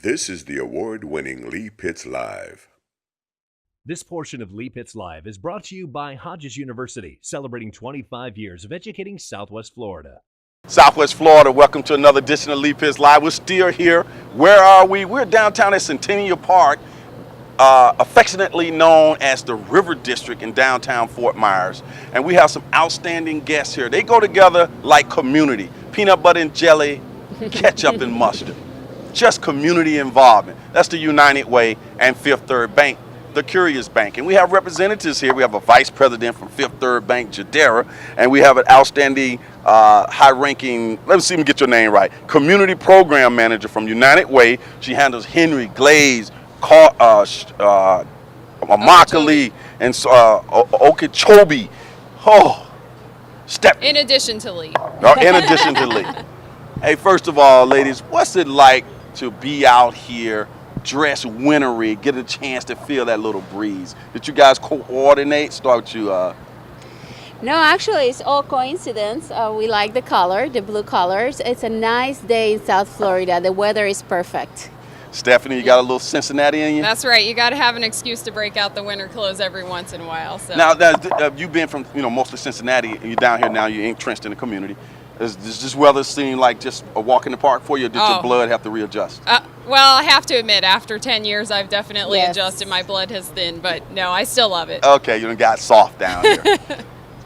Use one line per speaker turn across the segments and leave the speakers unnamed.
This is the award-winning Lee Pitts Live.
This portion of Lee Pitts Live is brought to you by Hodges University, celebrating 25 years of educating Southwest Florida.
Southwest Florida, welcome to another edition of Lee Pitts Live. We're still here. Where are we? We're downtown at Centennial Park, affectionately known as the River District in downtown Fort Myers. And we have some outstanding guests here. They go together like community. Peanut butter and jelly, ketchup and mustard. Just community involvement. That's the United Way and Fifth Third Bank, the Curious Bank. And we have representatives here. We have a vice president from Fifth Third Bank, Jadira, and we have an outstanding, high-ranking, let me see if I get your name right, community program manager from United Way. She handles Henry, Glaze, Immokalee, and Okeechobee. Oh, step.
In addition to Lee.
In addition to Lee. Hey, first of all, ladies, what's it like to be out here, dress wintry, get a chance to feel that little breeze? Did you guys coordinate? Start with you.
No, actually, it's all coincidence. We like the color, the blue colors. It's a nice day in South Florida. The weather is perfect.
Stephanie, you got a little Cincinnati in you?
That's right. You got to have an excuse to break out the winter clothes every once in a while. So.
Now, you've been from mostly Cincinnati, and you're down here now. You're entrenched in the community. Does this weather seem like just a walk in the park for you, or did your blood have to readjust?
Well, I have to admit, after 10 years, I've definitely adjusted. My blood has thinned, but no, I still love it.
Okay, you done got soft down here.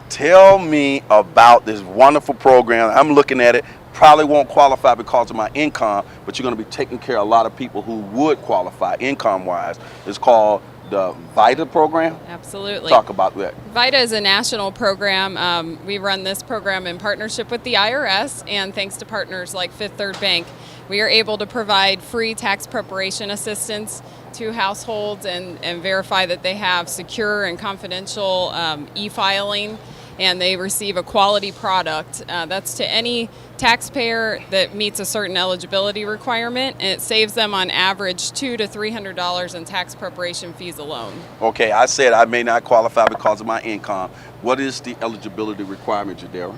Tell me about this wonderful program. I'm looking at it. Probably won't qualify because of my income, but you're going to be taking care of a lot of people who would qualify income-wise. It's called the VITA program?
Absolutely.
Talk about that.
VITA is a national program. We run this program in partnership with the IRS, and thanks to partners like Fifth Third Bank, we are able to provide free tax preparation assistance to households and verify that they have secure and confidential e-filing, and they receive a quality product. That's to any taxpayer that meets a certain eligibility requirement, and it saves them on average $200 to $300 in tax preparation fees alone.
Okay, I said I may not qualify because of my income. What is the eligibility requirement, Jadira?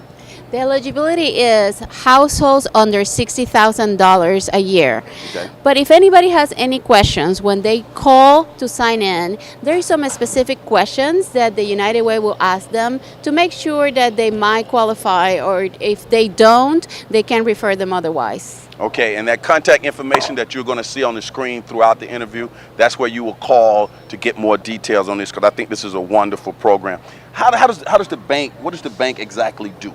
The eligibility is households under $60,000 a year.
Okay.
But if anybody has any questions, when they call to sign in, there are some specific questions that the United Way will ask them to make sure that they might qualify, or if they don't, they can refer them otherwise.
Okay, and that contact information that you're going to see on the screen throughout the interview, that's where you will call to get more details on this, because I think this is a wonderful program. How does the bank, what does the bank exactly do?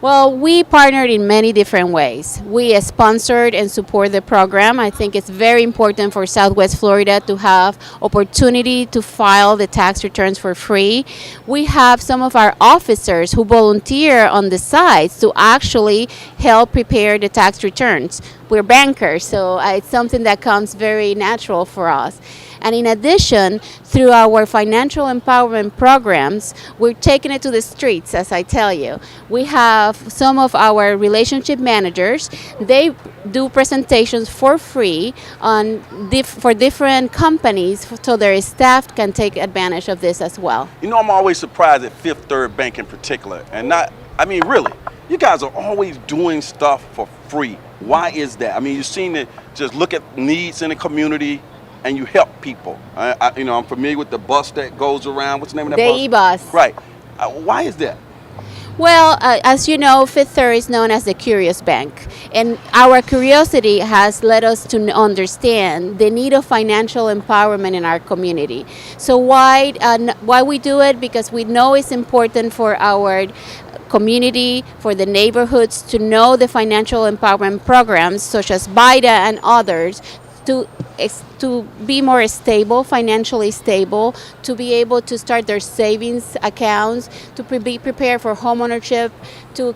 Well, we partnered in many different ways. We sponsored and support the program. I think it's very important for Southwest Florida to have opportunity to file the tax returns for free. We have some of our officers who volunteer on the sites to actually help prepare the tax returns. We're bankers, so it's something that comes very natural for us. And in addition, through our financial empowerment programs, we're taking it to the streets, as I tell you. We have some of our relationship managers. They do presentations for free for different companies, so their staff can take advantage of this as well.
I'm always surprised at Fifth Third Bank in particular. And really, you guys are always doing stuff for free. Why is that? I mean, you seem to just look at needs in the community and you help people. I'm familiar with the bus that goes around. What's the name of that bus?
The e-bus.
Right. Why is that?
Well, as you know, Fifth Third is known as the Curious Bank, and our curiosity has led us to understand the need of financial empowerment in our community. So why we do it? Because we know it's important for our community, for the neighborhoods to know the financial empowerment programs such as VITA and others, to be more stable, financially stable, to be able to start their savings accounts, to be prepared for homeownership, to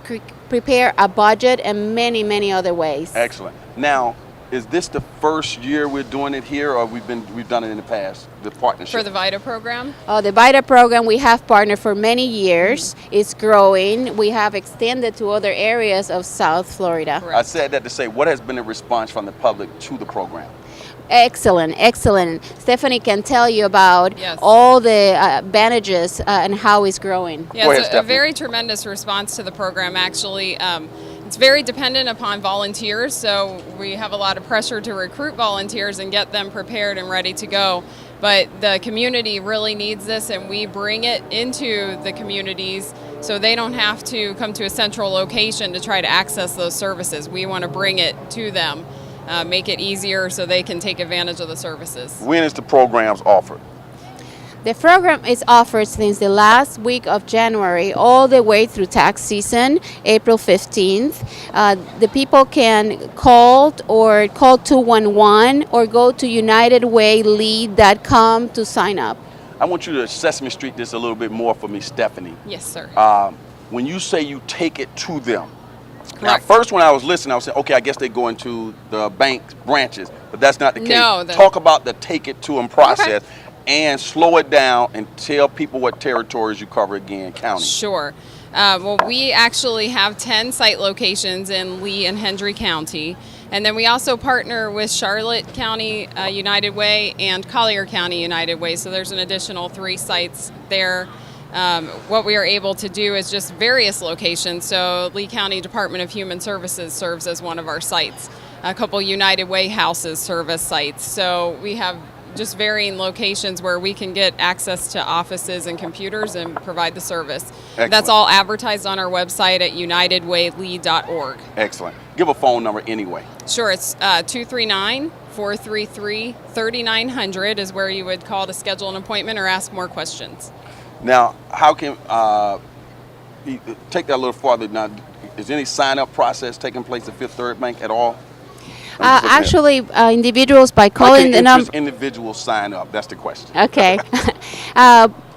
prepare a budget, and many, many other ways.
Excellent. Now, is this the first year we're doing it here, or we've done it in the past, the partnership?
For the VITA program?
Oh, the VITA program, we have partnered for many years. It's growing. We have extended to other areas of South Florida.
Correct. I said that to say, what has been the response from the public to the program?
Excellent, excellent. Stephanie can tell you about all the advantages and how it's growing.
Yes, a very tremendous response to the program, actually. It's it's very dependent upon volunteers, so we have a lot of pressure to recruit volunteers and get them prepared and ready to go. But the community really needs this, and we bring it into the communities so they don't have to come to a central location to try to access those services. We want to bring it to them, make it easier so they can take advantage of the services.
When is the programs offered?
The program is offered since the last week of January all the way through tax season, April 15th. The people can call 211 or go to unitedwaylead.com to sign up.
I want you to Sesame Street this a little bit more for me, Stephanie.
Yes, sir.
When you say you take it to them,
Correct.
now first when I was listening, I was saying, okay, I guess they go into the bank branches, but that's not the case.
No,
Talk about the take it to them process. Okay. And slow it down and tell people what territories you cover again, county.
Sure. Well, we actually have 10 site locations in Lee and Hendry County. And then we also partner with Charlotte County United Way and Collier County United Way. So there's an additional 3 sites there. What we are able to do is just various locations. So Lee County Department of Human Services serves as one of our sites. A couple United Way houses serve as sites. So we have just varying locations where we can get access to offices and computers and provide the service.
Excellent.
That's all advertised on our website at unitedwaylead.org.
Excellent. Give a phone number anyway.
Sure, it's 239-433-3900 is where you would call to schedule an appointment or ask more questions.
Now, how can, you take that a little farther now, is any sign-up process taking place at Fifth Third Bank at all?
Actually, individuals by calling the number.
Individuals sign up. That's the question.
Okay.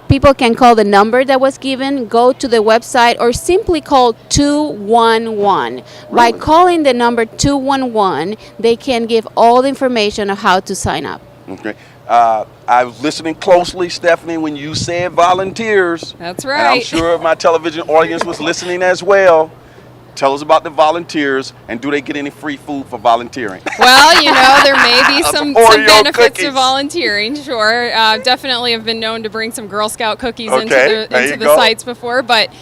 People can call the number that was given, go to the website, or simply call 211. Really? By calling the number 211, they can give all the information of how to sign up.
Okay. I was listening closely, Stephanie, when you said volunteers.
That's right.
And I'm sure my television audience was listening as well. Tell us about the volunteers, and do they get any free food for volunteering?
Well, there may be some benefits
cookies.
to volunteering, sure. Definitely have been known to bring some Girl Scout cookies into the sites before, but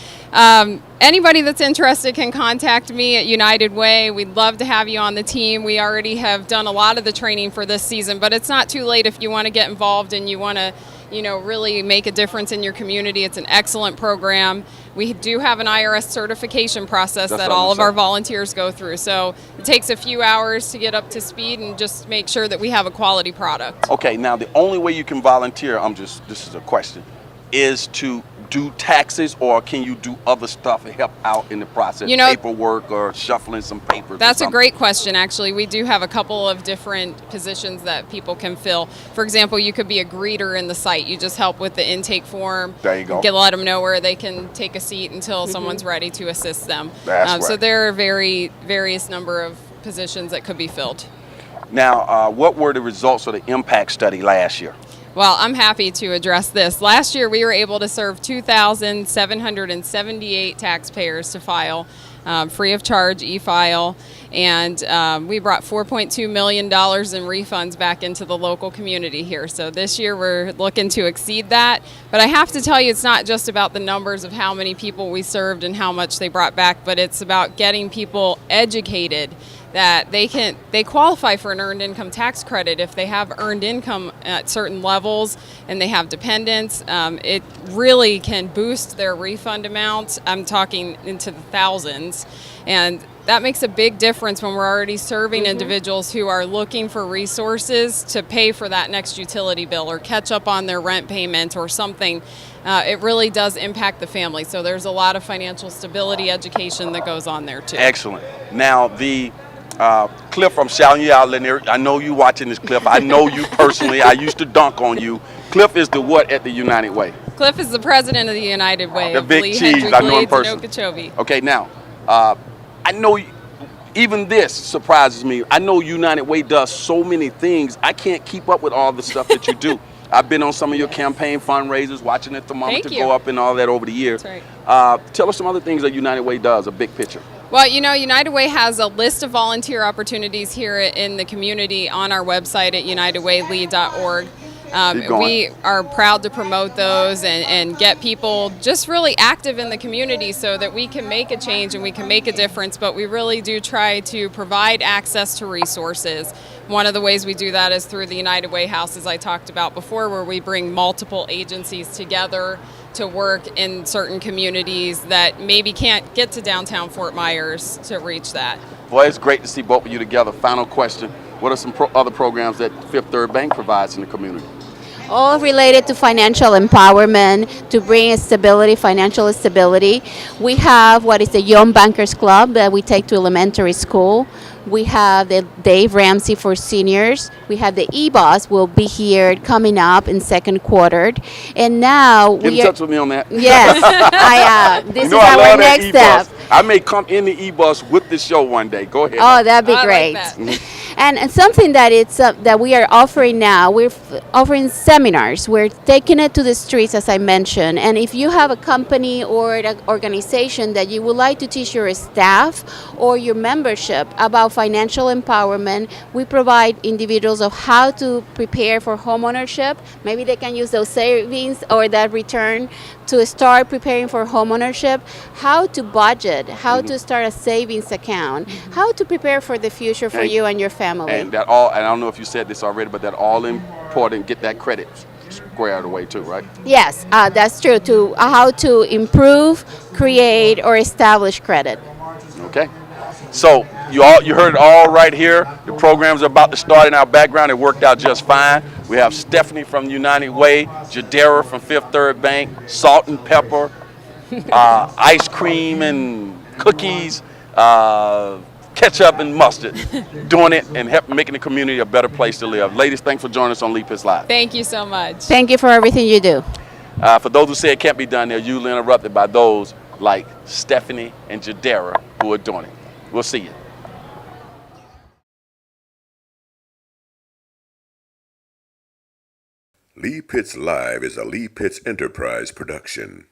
anybody that's interested can contact me at United Way. We'd love to have you on the team. We already have done a lot of the training for this season, but it's not too late if you want to get involved and you want to really make a difference in your community. It's an excellent program. We do have an IRS certification process that all of our volunteers go through. So it takes a few hours to get up to speed and just make sure that we have a quality product.
Okay, now the only way you can volunteer, this is a question, is to do taxes, or can you do other stuff to help out in the process, paperwork or shuffling some papers?
That's a great question, actually. We do have a couple of different positions that people can fill. For example, you could be a greeter in the site. You just help with the intake form.
There you go.
Let them know where they can take a seat until someone's ready to assist them.
That's right.
So there are various number of positions that could be filled.
Now, what were the results of the impact study last year?
Well, I'm happy to address this. Last year, we were able to serve 2,778 taxpayers to file free of charge e-file, and we brought $4.2 million in refunds back into the local community here. So this year, we're looking to exceed that. But I have to tell you, it's not just about the numbers of how many people we served and how much they brought back, but it's about getting people educated that they qualify for an earned income tax credit if they have earned income at certain levels and they have dependents. It really can boost their refund amount. I'm talking into the thousands. And that makes a big difference when we're already serving individuals who are looking for resources to pay for that next utility bill or catch up on their rent payment or something. It really does impact the family. So there's a lot of financial stability education that goes on there too.
Excellent. Now, the Cliff, I'm shouting you out, Lanier. I know you watching this, Cliff. I know you personally. I used to dunk on you. Cliff is the what at the United Way?
Cliff is the president of the United Way.
The big cheese. I know him personally.
Okeechobee.
Okay, now, I know even this surprises me. I know United Way does so many things. I can't keep up with all the stuff that you do. I've been on some of your campaign fundraisers, watching the thermometer go up and all that over the years.
That's right.
Tell us some other things that United Way does, a big picture.
Well, United Way has a list of volunteer opportunities here in the community on our website at unitedwaylead.org.
Keep going.
We are proud to promote those and get people just really active in the community so that we can make a change and we can make a difference, but we really do try to provide access to resources. One of the ways we do that is through the United Way House, as I talked about before, where we bring multiple agencies together to work in certain communities that maybe can't get to downtown Fort Myers to reach that.
Boy, it's great to see both of you together. Final question. What are some other programs that Fifth Third Bank provides in the community?
All related to financial empowerment, to bring stability, financial stability. We have what is the Young Bankers Club that we take to elementary school. We have the Dave Ramsey for seniors. We have the E-Boss will be here coming up in second quarter. And now
Get in touch with me on that.
Yes, this
You know
is
I
our
love that
next
E-Bus.
step.
I may come in the E-Bus with the show one day. Go ahead.
Oh, that'd be
I like
great.
that.
And something that it's that we are offering now, we're offering seminars. We're taking it to the streets, as I mentioned. And if you have a company or an organization that you would like to teach your staff or your membership about financial empowerment, we provide individuals of how to prepare for homeownership. Maybe they can use those savings or that return to start preparing for homeownership, how to budget, how to start a savings account, how to prepare for the future for you and your family.
And that all, and I don't know if you said this already, but that all important, get that credit squared away too, right?
Yes, that's true. To how to improve, create, or establish credit.
Okay. So you heard it all right here. The program's about to start in our background. It worked out just fine. We have Stephanie from United Way, Jadira from Fifth Third Bank, salt and pepper, ice cream and cookies, ketchup and mustard, doing it and making the community a better place to live. Ladies, thanks for joining us on Leap Is Live.
Thank you so much.
Thank you for everything you do.
For those who say it can't be done, they're usually interrupted by those like Stephanie and Jadira who are doing it. We'll see you.
Lee Pitts Live is a Lee Pitts Enterprise production.